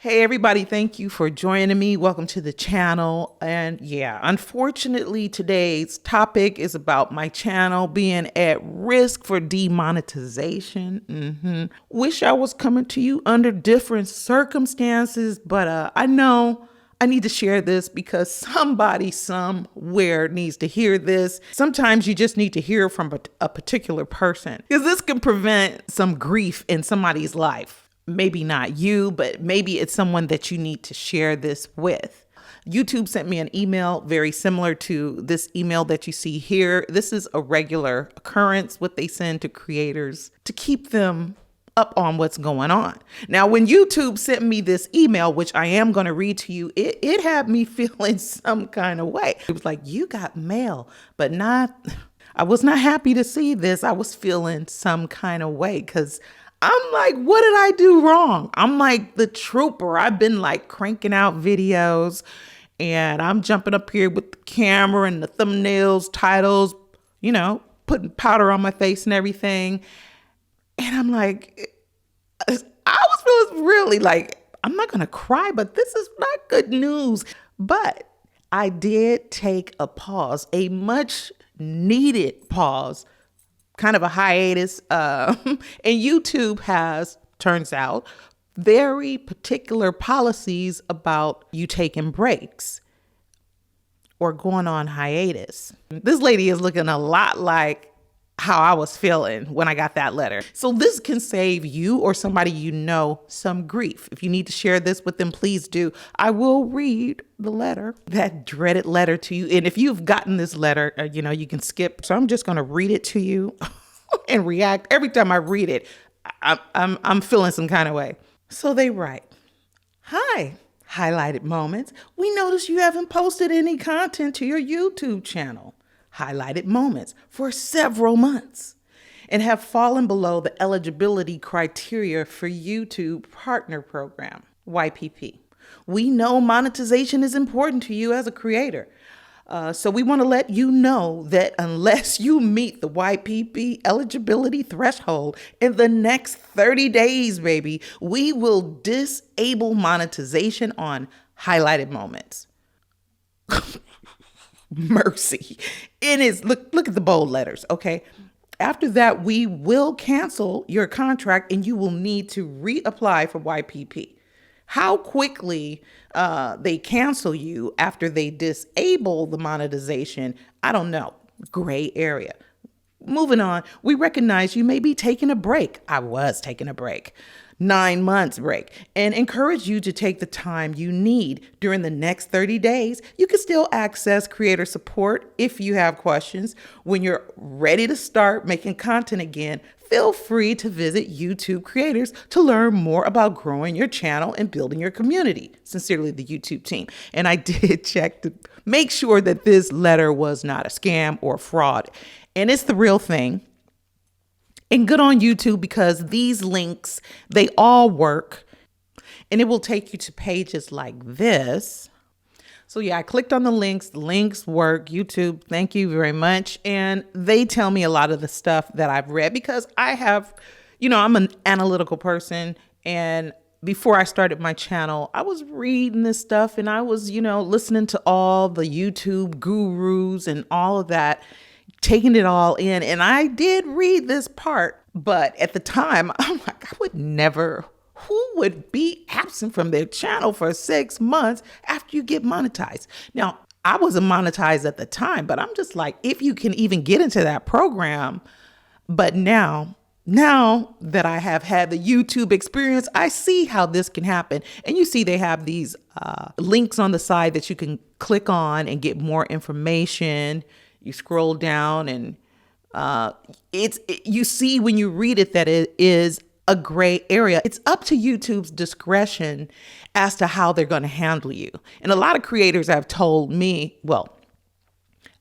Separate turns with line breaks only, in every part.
Hey everybody, thank you for joining me. Welcome to the channel. And yeah, unfortunately today's topic is about my channel being at risk for demonetization. Wish I was coming to you under different circumstances, but I know I need to share this because somebody somewhere needs to hear this. Sometimes you just need to hear from a particular person because this can prevent some grief in somebody's life. Maybe not you, but maybe it's someone that you need to share this with. YouTube sent me an email very similar to this email that you see here. This is a regular occurrence, what they send to creators to keep them up on what's going on. Now, when YouTube sent me this email, which I am going to read to you, it had me feeling some kind of way. It was like, you got mail, but I was not happy to see this. I was feeling some kind of way because I'm like, what did I do wrong? I'm like the trooper. I've been like cranking out videos and I'm jumping up here with the camera and the thumbnails, titles, putting powder on my face and everything. And I'm like, I was feeling really like, I'm not going to cry, but this is not good news. But I did take a pause, a much needed pause, kind of a hiatus. And YouTube has, turns out, very particular policies about you taking breaks or going on hiatus. This lady is looking a lot like how I was feeling when I got that letter. So this can save you or somebody you know some grief. If you need to share this with them, please do. I will read the letter, that dreaded letter to you. And if you've gotten this letter, you can skip. So I'm just going to read it to you and react. Every time I read it, I'm feeling some kind of way. So they write, "Hi, highlighted moments. We noticed you haven't posted any content to your YouTube channel, highlighted moments, for several months and have fallen below the eligibility criteria for YouTube Partner Program, YPP. We know monetization is important to you as a creator. So we want to let you know that unless you meet the YPP eligibility threshold in the next 30 days, baby, we will disable monetization on highlighted moments." Mercy. It is, look at the bold letters, okay? "After that, we will cancel your contract and you will need to reapply for YPP. How quickly they cancel you after they disable the monetization, I don't know. Gray area. Moving on, we recognize you may be taking a break." I was taking a break. 9 months break, "and encourage you to take the time you need. During the next 30 days, you can still access creator support if you have questions. When you're ready to start making content again, feel free to visit YouTube Creators to learn more about growing your channel and building your community. Sincerely, the YouTube team." And I did check to make sure that this letter was not a scam or fraud. And it's the real thing. And good on YouTube because these links, they all work. And it will take you to pages like this. So yeah, I clicked on the links. The links work. YouTube, thank you very much. And they tell me a lot of the stuff that I've read because I have, I'm an analytical person. And before I started my channel, I was reading this stuff and I was, listening to all the YouTube gurus and all of that, taking it all in. And I did read this part, but at the time, I'm like, I would never. Who would be absent from their channel for 6 months after you get monetized? Now, I wasn't monetized at the time, but I'm just like, if you can even get into that program. But now that I have had the YouTube experience, I see how this can happen. And you see they have these links on the side that you can click on and get more information. You scroll down and you see when you read it that it is a gray area. It's up to YouTube's discretion as to how they're going to handle you. And a lot of creators have told me,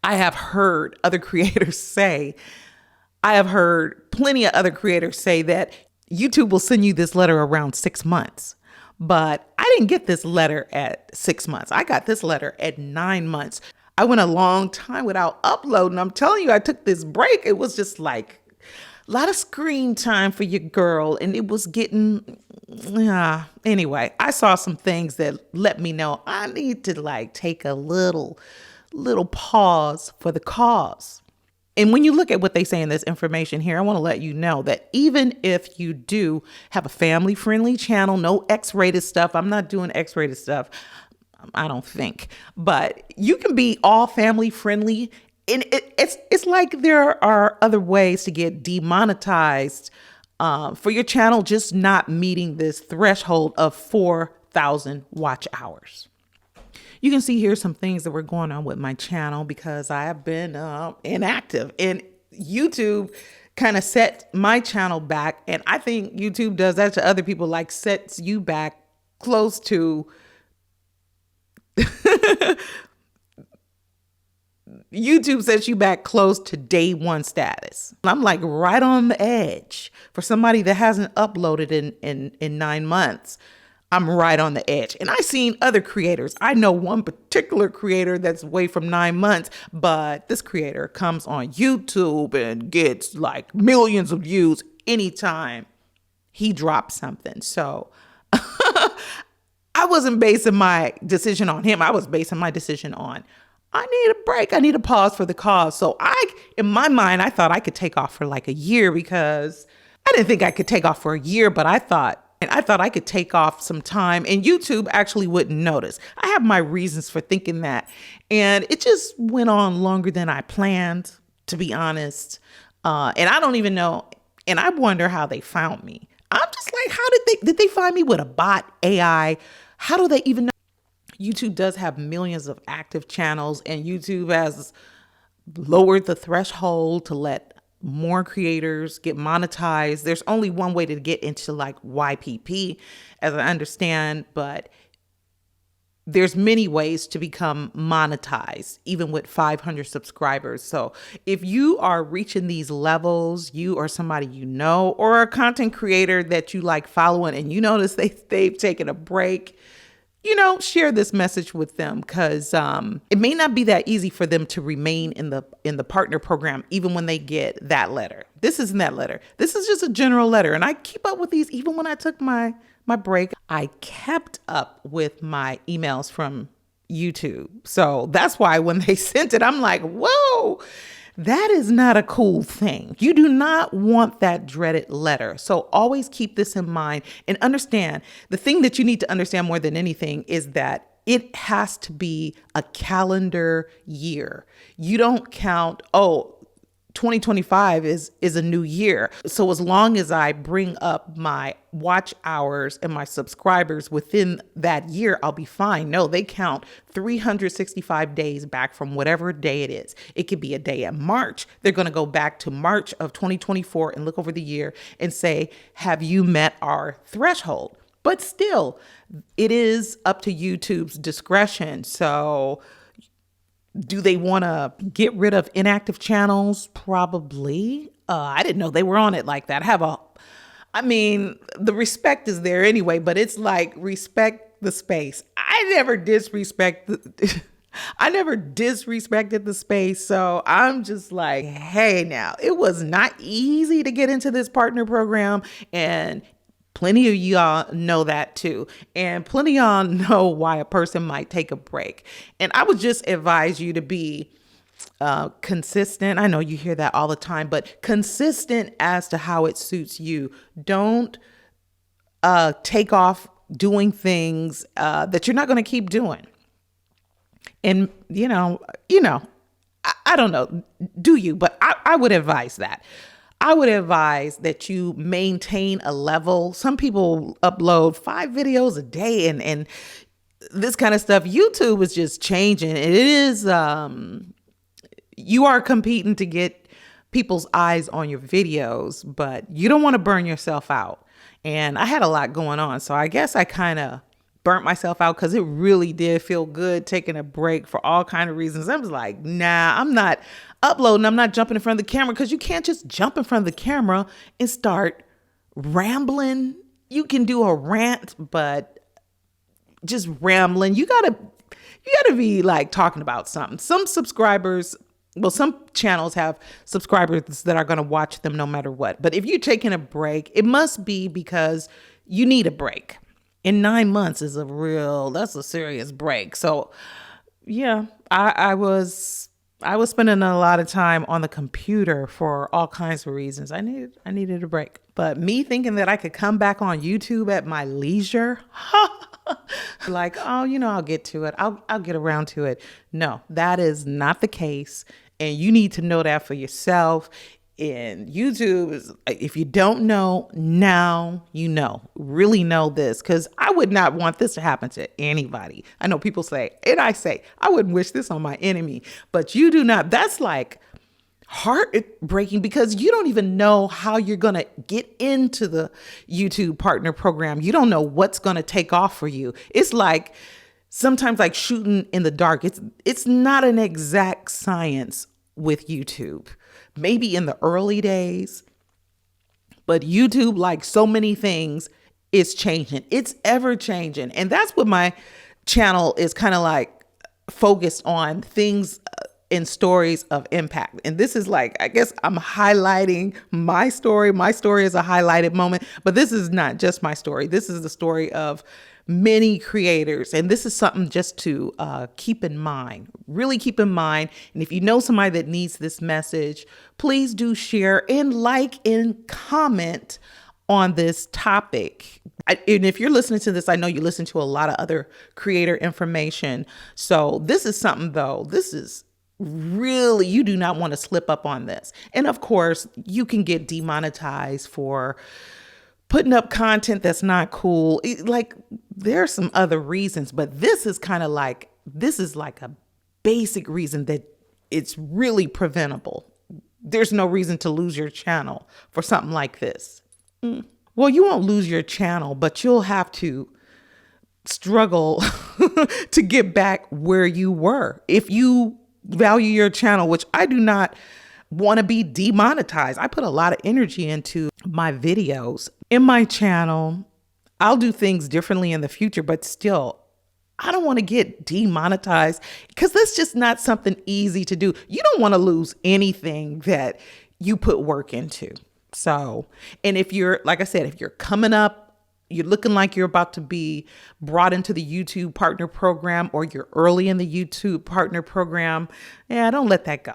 I have heard other creators say, I have heard plenty of other creators say that YouTube will send you this letter around 6 months. But I didn't get this letter at 6 months. I got this letter at 9 months. I went a long time without uploading. I'm telling you, I took this break. It was just like, a lot of screen time for your girl, and it was getting, anyway, I saw some things that let me know I need to like take a little pause for the cause. And when you look at what they say in this information here, I want to let you know that even if you do have a family friendly channel, no X-rated stuff, I'm not doing X-rated stuff, I don't think, but you can be all family friendly. And it's like there are other ways to get demonetized for your channel just not meeting this threshold of 4,000 watch hours. You can see here some things that were going on with my channel because I have been inactive, and YouTube kind of set my channel back. And I think YouTube does that to other people, like sets you back close to YouTube sets you back close to day one status. I'm like right on the edge for somebody that hasn't uploaded in 9 months. I'm right on the edge. And I've seen other creators. I know one particular creator that's away from 9 months, but this creator comes on YouTube and gets like millions of views anytime he drops something. So I wasn't basing my decision on him. I was basing my decision on, I need a break. I need a pause for the cause. So in my mind, I thought I could take off for like a year, because I didn't think I could take off for a year, but I thought I could take off some time and YouTube actually wouldn't notice. I have my reasons for thinking that. And it just went on longer than I planned, to be honest. And I don't even know. And I wonder how they found me. I'm just like, how did they find me with a bot AI? How do they even know? YouTube does have millions of active channels, and YouTube has lowered the threshold to let more creators get monetized. There's only one way to get into like YPP, as I understand, but there's many ways to become monetized, even with 500 subscribers. So if you are reaching these levels, you or somebody you know, or a content creator that you like following, and you notice they've taken a break, share this message with them, because it may not be that easy for them to remain in the partner program, even when they get that letter. This isn't that letter. This is just a general letter. And I keep up with these even when I took my break. I kept up with my emails from YouTube. So that's why when they sent it, I'm like, whoa, that is not a cool thing. You do not want that dreaded letter. So always keep this in mind and understand, the thing that you need to understand more than anything is that it has to be a calendar year. You don't count, 2025 is a new year. So as long as I bring up my watch hours and my subscribers within that year, I'll be fine. No, they count 365 days back from whatever day it is. It could be a day in March. They're going to go back to March of 2024 and look over the year and say, have you met our threshold? But still, it is up to YouTube's discretion. So do they want to get rid of inactive channels? Probably. I didn't know they were on it like that. The respect is there anyway, but it's like, respect the space. I never disrespected the space. So I'm just like, hey, now, it was not easy to get into this partner program, and plenty of y'all know that too. And plenty of y'all know why a person might take a break. And I would just advise you to be consistent. I know you hear that all the time, but consistent as to how it suits you. Don't take off doing things that you're not going to keep doing. And, I don't know, do you? But I would advise that. I would advise that you maintain a level. Some people upload 5 videos a day and this kind of stuff. YouTube is just changing. It is, you are competing to get people's eyes on your videos, but you don't want to burn yourself out. And I had a lot going on. So I guess I kind of burnt myself out, because it really did feel good taking a break for all kind of reasons. I was like, nah, I'm not uploading. I'm not jumping in front of the camera, because you can't just jump in front of the camera and start rambling. You can do a rant, but just rambling, you gotta be like talking about something. Some subscribers well, some channels have subscribers that are going to watch them no matter what. But if you're taking a break, it must be because you need a break. And 9 months is that's a serious break. So yeah, I was spending a lot of time on the computer for all kinds of reasons. I needed a break. But me thinking that I could come back on YouTube at my leisure, like, oh, I'll get to it. I'll get around to it. No, that is not the case. And you need to know that for yourself. And YouTube is, if you don't know, now you know. Really know this, because I would not want this to happen to anybody. I know people say, and I say, I wouldn't wish this on my enemy, but you do not. That's like heartbreaking, because you don't even know how you're going to get into the YouTube partner program. You don't know what's going to take off for you. It's like sometimes like shooting in the dark. It's not an exact science with YouTube. Maybe in the early days, but YouTube, like so many things, is changing. It's ever changing. And that's what my channel is kind of like focused on, things in stories of impact. And this is like, I guess I'm highlighting my story. My story is a highlighted moment, but this is not just my story. This is the story of many creators. And this is something just to keep in mind, really keep in mind. And if you know somebody that needs this message, please do share and like and comment on this topic. And if you're listening to this, I know you listen to a lot of other creator information. So this is something, though, this is really, you do not want to slip up on this. And of course, you can get demonetized for putting up content that's not cool. Like, there are some other reasons, but this is like a basic reason that it's really preventable. There's no reason to lose your channel for something like this. Well, you won't lose your channel, but you'll have to struggle to get back where you were. If you value your channel, which I do not want to be demonetized. I put a lot of energy into my videos. In my channel, I'll do things differently in the future, but still, I don't want to get demonetized, because that's just not something easy to do. You don't want to lose anything that you put work into. So, and if you're, like I said, if you're coming up, you're looking like you're about to be brought into the YouTube partner program, or you're early in the YouTube partner program, don't let that go.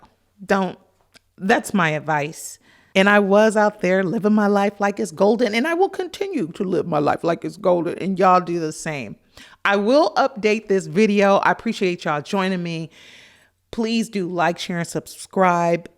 That's my advice. And I was out there living my life like it's golden, and I will continue to live my life like it's golden, and y'all do the same. I will update this video. I appreciate y'all joining me. Please do like, share, and subscribe.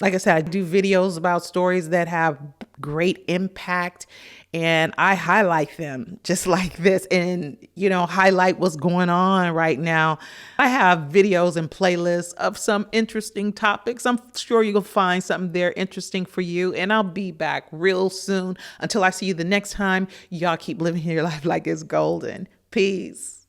Like I said, I do videos about stories that have great impact, and I highlight them just like this, and, highlight what's going on right now. I have videos and playlists of some interesting topics. I'm sure you'll find something there interesting for you, and I'll be back real soon. Until I see you the next time, y'all keep living your life like it's golden. Peace.